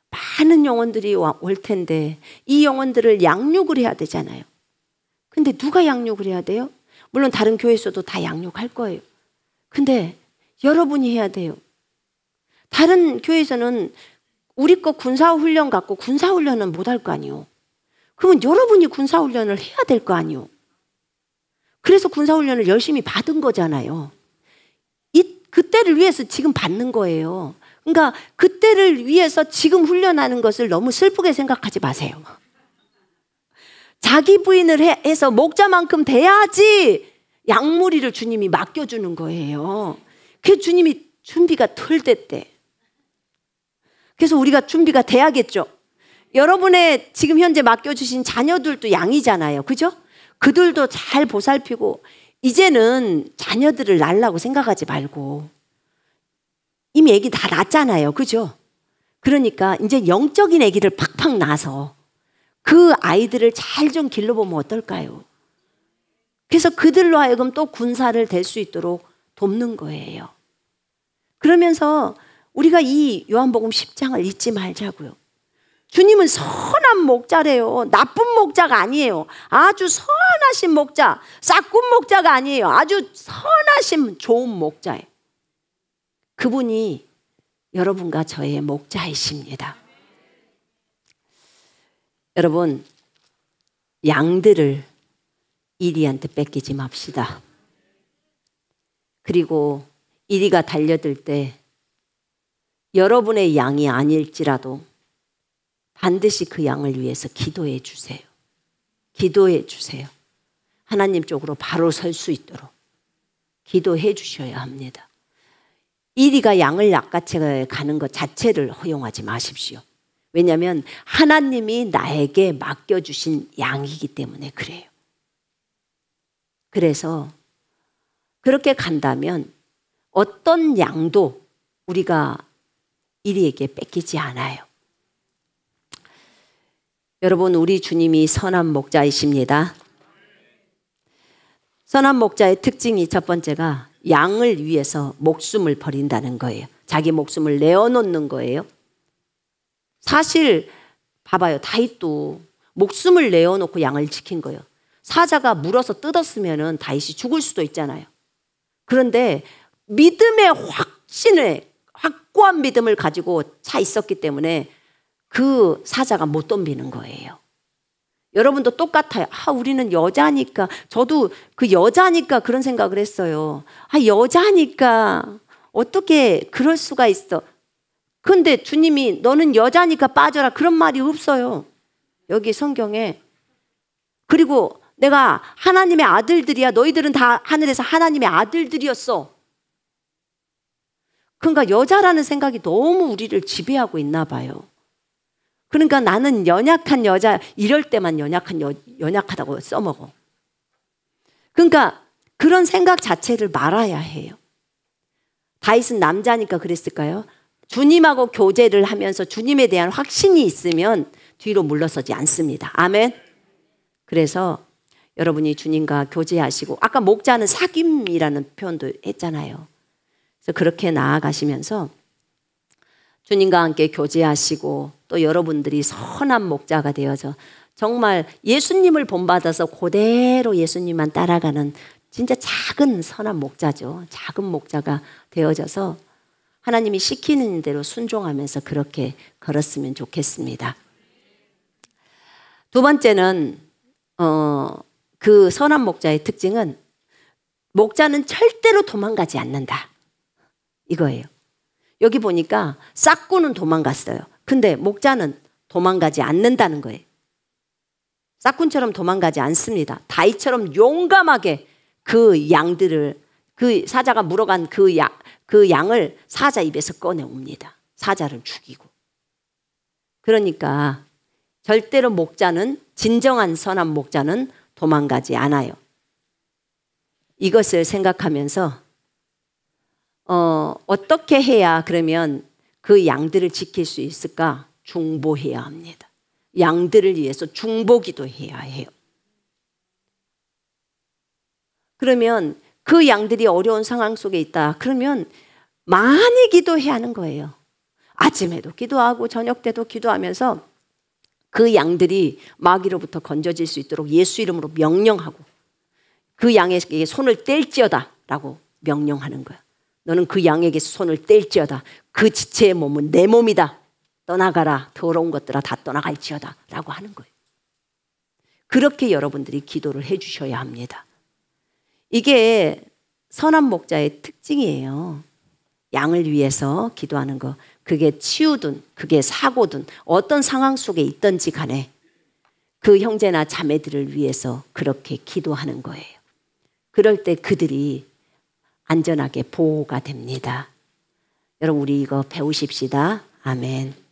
많은 영혼들이 올 텐데 이 영혼들을 양육을 해야 되잖아요. 근데 누가 양육을 해야 돼요? 물론 다른 교회에서도 다 양육할 거예요. 근데 여러분이 해야 돼요. 다른 교회에서는 우리 거 군사훈련 갖고 군사훈련은 못 할 거 아니에요. 그러면 여러분이 군사훈련을 해야 될 거 아니에요. 그래서 군사훈련을 열심히 받은 거잖아요. 그때를 위해서 지금 받는 거예요. 그러니까 그때를 위해서 지금 훈련하는 것을 너무 슬프게 생각하지 마세요. 자기 부인을 해서 목자만큼 돼야지 양무리를 주님이 맡겨주는 거예요. 그래서 주님이 준비가 덜 됐대. 그래서 우리가 준비가 돼야겠죠. 여러분의 지금 현재 맡겨주신 자녀들도 양이잖아요. 그죠? 그들도 잘 보살피고 이제는 자녀들을 낳으려고 생각하지 말고 이미 애기 다 낳았잖아요. 그죠? 그러니까 이제 영적인 애기를 팍팍 낳아서 그 아이들을 잘 좀 길러보면 어떨까요? 그래서 그들로 하여금 또 군사를 될 수 있도록 돕는 거예요. 그러면서 우리가 이 요한복음 10장을 잊지 말자고요. 주님은 선한 목자래요. 나쁜 목자가 아니에요. 아주 선하신 목자, 싹군 목자가 아니에요. 아주 선하신 좋은 목자예요. 그분이 여러분과 저의 목자이십니다. 여러분, 양들을 이리한테 뺏기지 맙시다. 그리고 이리가 달려들 때 여러분의 양이 아닐지라도 반드시 그 양을 위해서 기도해 주세요. 기도해 주세요. 하나님 쪽으로 바로 설 수 있도록 기도해 주셔야 합니다. 이리가 양을 낚아채 가는 것 자체를 허용하지 마십시오. 왜냐하면 하나님이 나에게 맡겨주신 양이기 때문에 그래요. 그래서 그렇게 간다면 어떤 양도 우리가 이리에게 뺏기지 않아요. 여러분, 우리 주님이 선한 목자이십니다. 선한 목자의 특징이 첫 번째가 양을 위해서 목숨을 버린다는 거예요. 자기 목숨을 내어놓는 거예요. 사실 봐봐요. 다윗도 목숨을 내어놓고 양을 지킨 거예요. 사자가 물어서 뜯었으면 다윗이 죽을 수도 있잖아요. 그런데 믿음의 확고한 믿음을 가지고 차 있었기 때문에 그 사자가 못 덤비는 거예요. 여러분도 똑같아요. 우리는 여자니까. 저도 그 여자니까 그런 생각을 했어요. 여자니까 어떻게 그럴 수가 있어. 근데 주님이 너는 여자니까 빠져라 그런 말이 없어요. 여기 성경에. 그리고 내가 하나님의 아들들이야. 너희들은 다 하늘에서 하나님의 아들들이었어. 그러니까 여자라는 생각이 너무 우리를 지배하고 있나 봐요. 그러니까 나는 연약한 여자, 이럴 때만 연약하다고 써먹어. 그러니까 그런 생각 자체를 말아야 해요. 다윗은 남자니까 그랬을까요? 주님하고 교제를 하면서 주님에 대한 확신이 있으면 뒤로 물러서지 않습니다. 아멘. 그래서 여러분이 주님과 교제하시고, 아까 목자는 사귐이라는 표현도 했잖아요. 그래서 그렇게 나아가시면서 주님과 함께 교제하시고, 또 여러분들이 선한 목자가 되어서 정말 예수님을 본받아서 그대로 예수님만 따라가는 진짜 작은 선한 목자죠. 작은 목자가 되어져서 하나님이 시키는 대로 순종하면서 그렇게 걸었으면 좋겠습니다. 두 번째는 그 선한 목자의 특징은 목자는 절대로 도망가지 않는다. 이거예요. 여기 보니까 싹구는 도망갔어요. 근데 목자는 도망가지 않는다는 거예요. 싹군처럼 도망가지 않습니다. 다윗처럼 용감하게 그 양들을, 그 사자가 물어간 그 양을 사자 입에서 꺼내옵니다. 사자를 죽이고. 그러니까 절대로 목자는, 진정한 선한 목자는 도망가지 않아요. 이것을 생각하면서 어떻게 해야 그러면 그 양들을 지킬 수 있을까? 중보해야 합니다. 양들을 위해서 중보기도 해야 해요. 그러면 그 양들이 어려운 상황 속에 있다. 그러면 많이 기도해야 하는 거예요. 아침에도 기도하고 저녁 때도 기도하면서 그 양들이 마귀로부터 건져질 수 있도록 예수 이름으로 명령하고, 그 양에게 손을 뗄지어다 라고 명령하는 거야. 너는 그 양에게 손을 뗄지어다. 그 지체의 몸은 내 몸이다. 떠나가라. 더러운 것들아 다 떠나갈지어다 라고 하는 거예요. 그렇게 여러분들이 기도를 해 주셔야 합니다. 이게 선한 목자의 특징이에요. 양을 위해서 기도하는 거. 그게 치유든 그게 사고든 어떤 상황 속에 있든지 간에 그 형제나 자매들을 위해서 그렇게 기도하는 거예요. 그럴 때 그들이 안전하게 보호가 됩니다. 여러분, 우리 이거 배우십시다. 아멘.